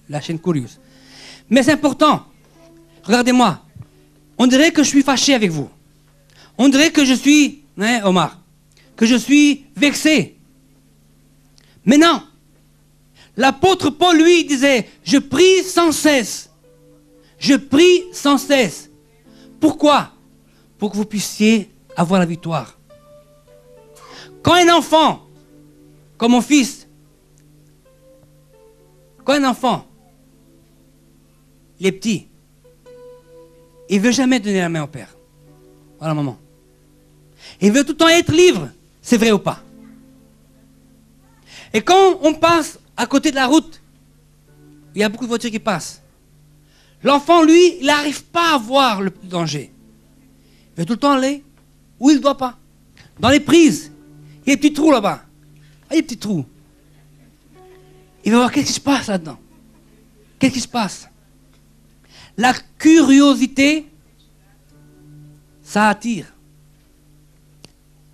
la chaîne curieuse. Mais c'est important. Regardez-moi. On dirait que je suis fâché avec vous. On dirait que je suis, hein, Omar, que je suis vexé. Mais non. L'apôtre Paul, lui, disait, je prie sans cesse. Je prie sans cesse. Pourquoi? Pour que vous puissiez avoir la victoire. Quand un enfant, comme mon fils, quand un enfant, il est petit, il ne veut jamais donner la main au père, à la maman. Il veut tout le temps être libre, c'est vrai ou pas? Et quand on passe à côté de la route, il y a beaucoup de voitures qui passent. L'enfant, lui, il n'arrive pas à voir le danger. Il veut tout le temps aller où il ne doit pas. Dans les prises, il y a des petits trous là-bas. Ah, il y a des petits trous. Il va voir qu'est-ce qui se passe là-dedans. Qu'est-ce qui se passe? La curiosité, ça attire.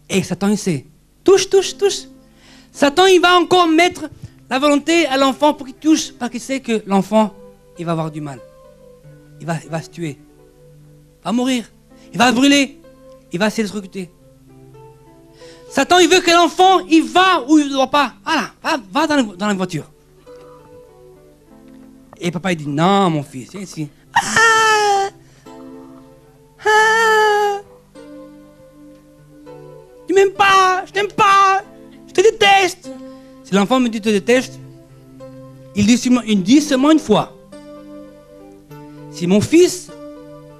Et Satan, il sait. Touche, touche, touche. Satan, il va encore mettre la volonté à l'enfant pour qu'il touche, parce qu'il sait que l'enfant, il va avoir du mal. Il va se tuer. Il va mourir. Il va brûler. Il va s'électrocuter. Satan, il veut que l'enfant, il va où il ne doit pas. Voilà, va dans la voiture. Et papa, il dit, non, mon fils, viens ici. Tu m'aimes pas, je t'aime pas, je te déteste. Si l'enfant me dit, je te déteste, il dit seulement une fois. Si mon fils,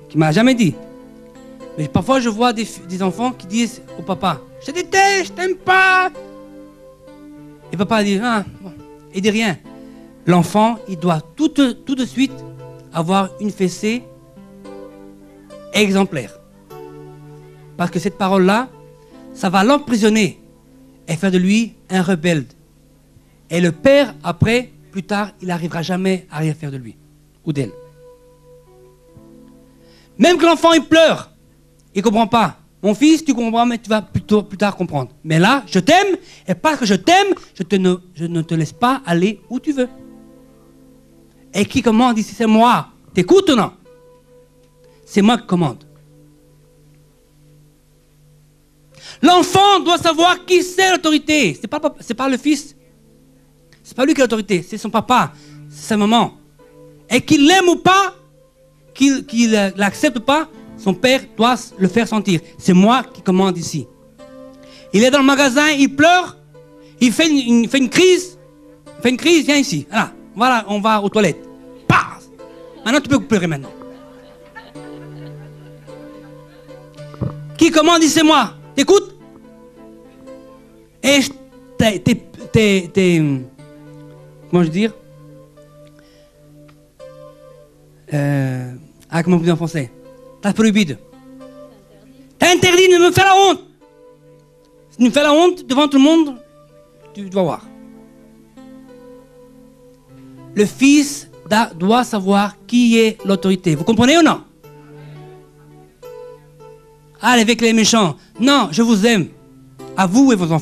qui m'a jamais dit, mais parfois je vois des enfants qui disent au papa, je te déteste, je t'aime pas. Et papa dit, ah, bon, il dit rien. L'enfant, il doit tout de suite avoir une fessée exemplaire. Parce que cette parole-là, ça va l'emprisonner et faire de lui un rebelle. Et le père, après, plus tard, il n'arrivera jamais à rien faire de lui ou d'elle. Même que l'enfant, il pleure, il ne comprend pas. Mon fils, tu comprends, mais tu vas plus tard comprendre. Mais là, je t'aime, et parce que je t'aime, je ne te laisse pas aller où tu veux. Et qui commande ici? C'est moi. T'écoutes ou non? C'est moi qui commande. L'enfant doit savoir qui c'est l'autorité. C'est pas le fils. C'est pas lui qui a l'autorité. C'est son papa. C'est sa maman. Et qu'il l'aime ou pas, qu'il l'accepte ou pas, son père doit le faire sentir. C'est moi qui commande ici. Il est dans le magasin, il pleure, il fait une crise. Il fait une crise, viens ici. Voilà, on va aux toilettes. Pah! Maintenant, tu peux pleurer maintenant. Qui commande ici? C'est moi. T'écoutes? Et comment je veux dire? Comment on dit en français? T'as prohibido. T'as interdit de me faire la honte. Si tu me fais la honte devant tout le monde, tu dois voir. Le fils doit savoir qui est l'autorité. Vous comprenez ou non? Allez avec les méchants. Non, je vous aime. À vous et vos enfants.